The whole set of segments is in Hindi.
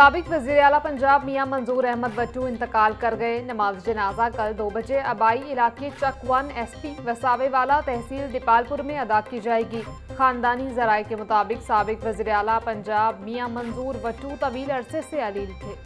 साबिक वज़ीर आला पंजाब मियां मंजूर अहमद वट्टू इंतकाल कर गए। नमाज जनाजा कल 2 बजे आबाई इलाके चक 1 SP वसावे वाला तहसील दीपालपुर में अदा की जाएगी। खानदानी जराये के मुताबिक साबिक वज़ीर आला पंजाब मियां मंजूर वट्टू तवील अरसे से अलील थे।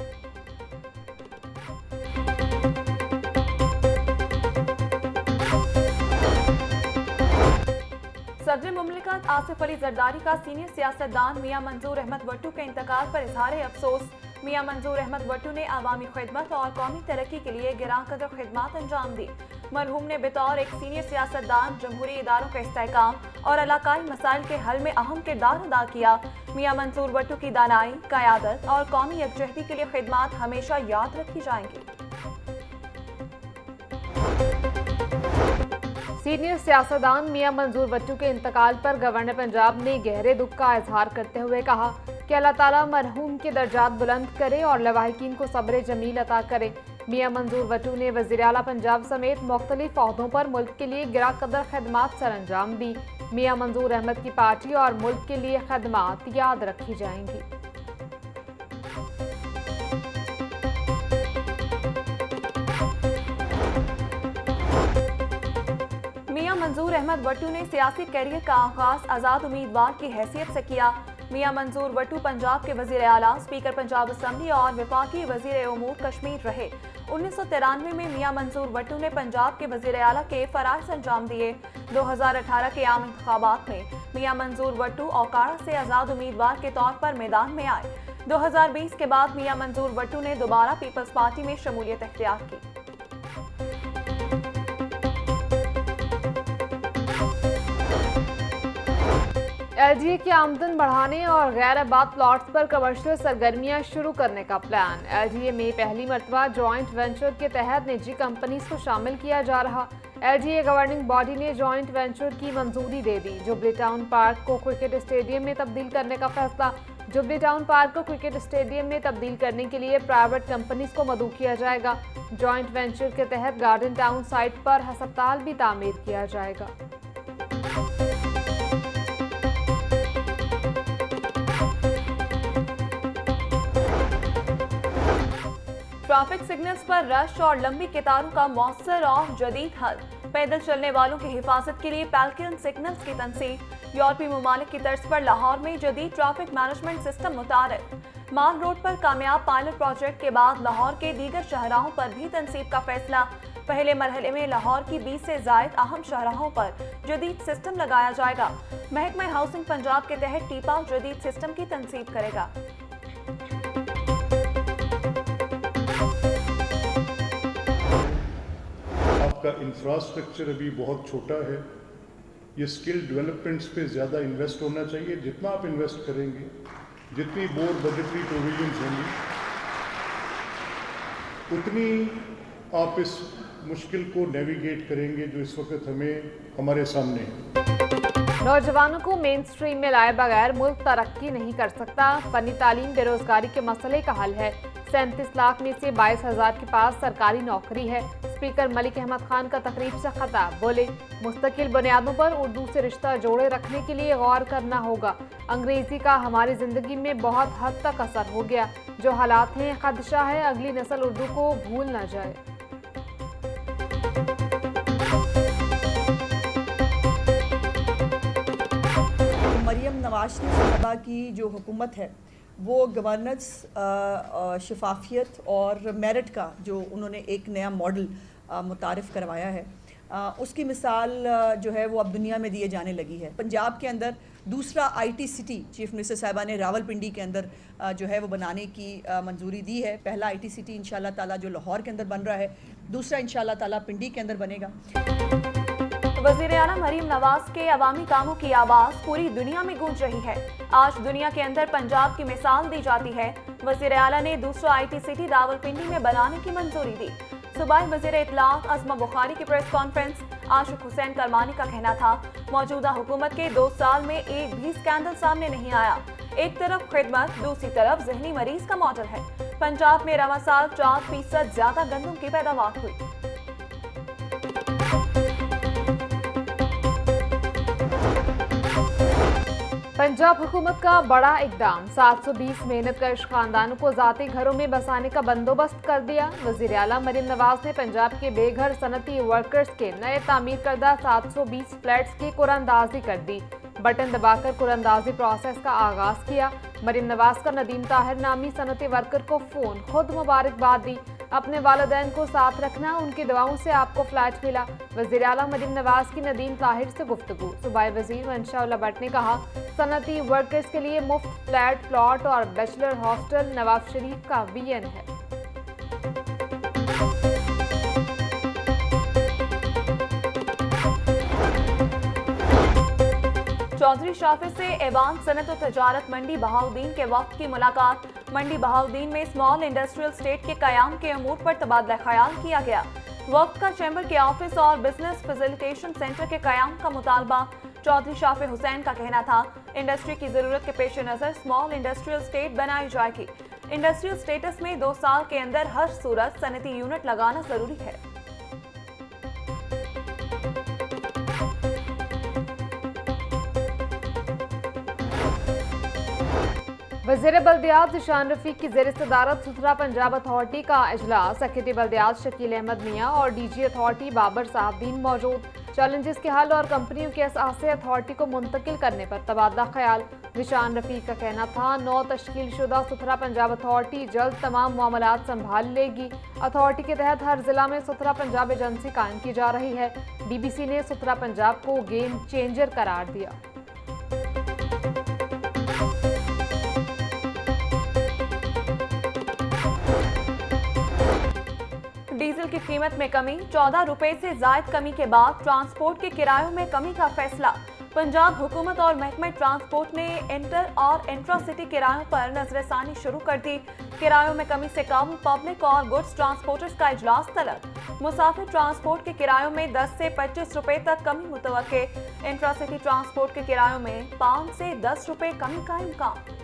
सदर मुमलिकत आसिफ अली जरदारी का सीनियर सियासतदान मियां मंजूर अहमद वट्टू के इंतकाल पर इजहार अफसोस। मियां मंजूर अहमद वट्टू ने अवामी खिदमत और कौमी तरक्की के लिए गिरां कदर खिदमत अंजाम दी। मरहूम ने बतौर एक सीनियर सियासतदान जमहूरी इदारों का इस्तेहकाम और इलाकाई मसाइल के हल में अहम किरदार अदा किया। मियां मंजूर वट्टू की दानाई, क़यादत और कौमी यकजहती के लिए खिदमत हमेशा याद रखी जाएंगी। सीनियर सियासतदान मियां मंजूर वट्टू के इंतकाल पर गवर्नर पंजाब ने गहरे दुख का इजहार करते हुए कहा कि अल्लाह ताला मरहूम के दर्जात बुलंद करे और लवाहिकीन को सब्र जमील अता करे। मियां मंजूर वट्टू ने वज़ीर आला पंजाब समेत मुख्तलिफ ओहदों पर मुल्क के लिए गिरा कदर खदमात सर अंजाम दी। मियां मंजूर अहमद की पार्टी और मुल्क के लिए खदमात याद रखी जाएंगी। मियां मंजूर अहमद वट्टू ने सियासी कैरियर का आगाज आज़ाद उम्मीदवार की हैसियत से किया। मियां मंजूर वट्टू पंजाब के वज़ीर आला, स्पीकर पंजाब असम्बली और वफाकी वज़ीर उमूर कश्मीर रहे। 1993 में मियां मंजूर वट्टू ने पंजाब के वज़ीर आला के फराइज़ अंजाम दिए। 2018 के आम इंतखाबात में मियां मंजूर वट्टू औकाड़ा से आज़ाद उम्मीदवार के तौर पर मैदान में आए। 2020 के बाद मियां मंजूर वट्टू ने दोबारा पीपल्स पार्टी में शमूलियत इख्तियार की। LGA की आमदन बढ़ाने और गैर आबाद प्लॉट्स पर कमर्शियल सरगर्मियां शुरू करने का प्लान। LGA में पहली मरतबा जॉइंट वेंचर के तहत निजी कंपनीज को शामिल किया जा रहा। LGA गवर्निंग बॉडी ने जॉइंट वेंचर की मंजूरी दे दी। जुबली टाउन पार्क को क्रिकेट स्टेडियम में तब्दील करने का फैसला। जुबली टाउन पार्क को क्रिकेट स्टेडियम में तब्दील करने के लिए प्राइवेट कंपनीज को मदऊ किया जाएगा। जॉइंट वेंचर के तहत गार्डन टाउन साइट पर अस्पताल भी तामीर किया जाएगा। ट्रैफिक सिग्नल्स पर रश और लंबी कतारों का मौसर और जदीद हल। पैदल चलने वालों की हिफाजत के लिए पैल्कियन सिग्नल्स की तनसीब। यूरोपीय ममालिक की तर्ज पर लाहौर में जदीद ट्रैफिक मैनेजमेंट सिस्टम मुतारिफ। माल रोड पर कामयाब पायलट प्रोजेक्ट के बाद लाहौर के दीगर शहराहों पर भी तनसीब का फैसला। पहले मरहले में लाहौर की 20 से जायद अहम शहराहों पर जदीद सिस्टम लगाया जाएगा। महकमा हाउसिंग पंजाब के तहत टीपा जदीद सिस्टम की तनसीब करेगा। आपका इंफ्रास्ट्रक्चर अभी बहुत छोटा है, ये स्किल डेवलपमेंट्स पे ज़्यादा इन्वेस्ट होना चाहिए। जितना आप इन्वेस्ट करेंगे, जितनी मोर बजटरी प्रोविजंस होंगी, उतनी आप इस मुश्किल को नेविगेट करेंगे जो इस वक्त हमारे सामने है। नौजवानों को मेन स्ट्रीम में लाए बगैर मुल्क तरक्की नहीं कर सकता। फनी तालीम बेरोजगारी के मसले का हल है। 37 लाख में से 22,000 के पास सरकारी नौकरी है। स्पीकर मलिक अहमद खान का तकरीब से खताब, बोले मुस्तकिल बुनियादों पर उर्दू से रिश्ता जोड़े रखने के लिए गौर करना होगा। अंग्रेजी का हमारी जिंदगी में बहुत हद तक असर हो गया। जो हालात हैं, खदशा है अगली नस्ल उर्दू को भूल न जाए। मरियम नवाज ने साहबा की जो हुकूमत है वो गवर्नेंस, शफाफियत और मेरिट का जो उन्होंने एक नया मॉडल मुतारिफ़ करवाया है, उसकी मिसाल जो है वो अब दुनिया में दिए जाने लगी है। पंजाब के अंदर दूसरा IT सिटी चीफ मिनिस्टर साहिबा ने रावलपिंडी के अंदर जो है वो बनाने की मंजूरी दी है। पहला IT सिटी इंशाल्लाह ताला जो लाहौर के अंदर बन रहा है, दूसरा इंशाल्लाह ताला पिंडी के अंदर बनेगा। वज़ीर आला मरीम नवाज के अवामी कामों की आवाज़ पूरी दुनिया में गूंज रही है। आज दुनिया के अंदर पंजाब की मिसाल दी जाती है। वज़ीर आला ने दूसरा IT सिटी रावलपिंडी में बनाने की मंजूरी दी। सूबाई वज़ीर इत्तलाक़ अज़मा बुखारी की प्रेस कॉन्फ्रेंस। आशिक हुसैन करमानी का कहना था, मौजूदा हुकूमत के 2 साल में एक भी स्कैंडल सामने नहीं आया। एक तरफ खिदमत, दूसरी तरफ जहनी मरीज का मॉडल है। पंजाब में रवा साल 4% ज्यादा गंदम की पैदावार हुई। पंजाब हुकूमत का बड़ा इकदाम, 720 मेहनतकश खानदानों को जाती घरों में बसाने का बंदोबस्त कर दिया। वज़ीर आला मरीम नवाज ने पंजाब के बेघर सनती वर्कर्स के नए तामीर करदा 720 फ्लैट्स की कुरानंदाजी कर दी। बटन दबाकर कुरानंदाजी प्रोसेस का आगाज किया। मरीम नवाज का नदीम ताहिर नामी सनती वर्कर को फोन, खुद मुबारकबाद दी। अपने वालिदैन को साथ रखना, उनकी दुआओं से आपको फ्लैट मिला। वज़ीर आला मरीम नवाज की नदीम ताहिर से गुफ्तगू। सूबाई वज़ीर मंशा भट्ट ने कहा, सनती वर्कर्स के लिए मुफ्त फ्लैट, प्लॉट और बैचलर हॉस्टल नवाब शरीफ का विजन है। चौधरी शाफिज से ऐवान सनत और तजारत मंडी बहाउद्दीन के वक्त की मुलाकात। मंडी बहाउद्दीन में स्मॉल इंडस्ट्रियल स्टेट के कयाम के अमूर पर तबादला ख्याल किया गया। वक्त का चैम्बर के ऑफिस और बिजनेस फैसिलिटेशन सेंटर के कयाम का मुतालबा। चौधरी शाफिज हुसैन का कहना था, इंडस्ट्री की जरूरत के पेश नजर स्मॉल इंडस्ट्रियल स्टेट बनाई जाएगी। इंडस्ट्रियल स्टेटस में 2 साल के अंदर हर सूरत सनती यूनिट लगाना जरूरी है। वज़ीर बल्दियात जिशान रफीक की ज़ेर सदारत सुथरा पंजाब अथॉरिटी का इजलास। सेक्रेटरी बल्दियात शकील अहमद मियाँ और डीजी अथॉरिटी बाबर साहबदीन मौजूद। चैलेंजेस के हल और कंपनियों के असासे अथॉरिटी को मुंतकिल करने पर तबादला ख्याल। जिशान रफीक का कहना था, 9 तश्कील शुदा सुथरा पंजाब अथॉरिटी जल्द तमाम मामलात संभाल लेगी। अथॉरिटी के तहत हर जिला में सुथरा पंजाब एजेंसी कायम की जा रही है। BBC ने सुथरा पंजाब को गेम चेंजर करार दिया। डीजल की कीमत में कमी, 14 रुपए से जायद कमी के बाद ट्रांसपोर्ट के किरायों में कमी का फैसला। पंजाब हुकूमत और महकमे ट्रांसपोर्ट ने इंटर और इंट्रा सिटी किरायों पर नजरसानी शुरू कर दी। किरायों में कमी से कम पब्लिक और गुड्स ट्रांसपोर्टर्स का इजलास तलब। मुसाफिर ट्रांसपोर्ट के किरायों में 10 से 25 रुपए तक कमी मुतवक्के। इंट्रा सिटी ट्रांसपोर्ट के किरायों में 5 से 10 रुपए कमी का इम्कान।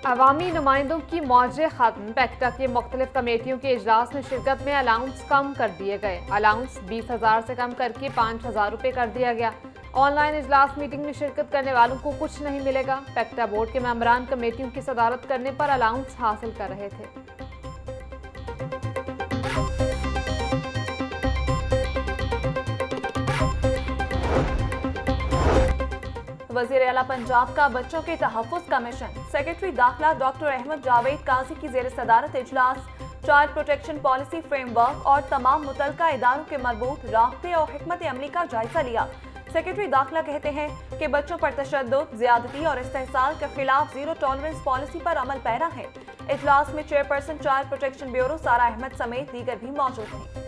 अवामी नुमाइंदों की मौजे खत्म। पैक्टा की मुख्तलिफ कमेटियों के इजलास में शिरकत में अलाउंस कम कर दिए गए। अलाउंस 20,000 से कम करके 5,000 रुपये कर दिया गया। ऑनलाइन इजलास मीटिंग में शिरकत करने वालों को कुछ नहीं मिलेगा। पैक्टा बोर्ड के मेंबरान कमेटियों की सदारत करने पर अलाउंस हासिल कर रहे थे। वज़ीर आला पंजाब का बच्चों के तहफ़्फ़ुज़ का मिशन। सेक्रेटरी दाखिला डॉक्टर अहमद जावेद काजी की ज़ेर सदारत इजलास। चाइल्ड प्रोटेक्शन पॉलिसी फ्रेमवर्क और तमाम मुतल्लिका इदारों के मरबूत राब्ते और हिकमत अमली का जायजा लिया। सेक्रेटरी दाखिला कहते हैं कि बच्चों पर तशद्दुद, ज़्यादती और इस्तेहसाल के खिलाफ ज़ीरो टॉलरेंस पॉलिसी पर अमल पैरा है। इजलास में चेयरपर्सन चाइल्ड प्रोटेक्शन ब्यूरो सारा अहमद समेत दीगर भी मौजूद थे।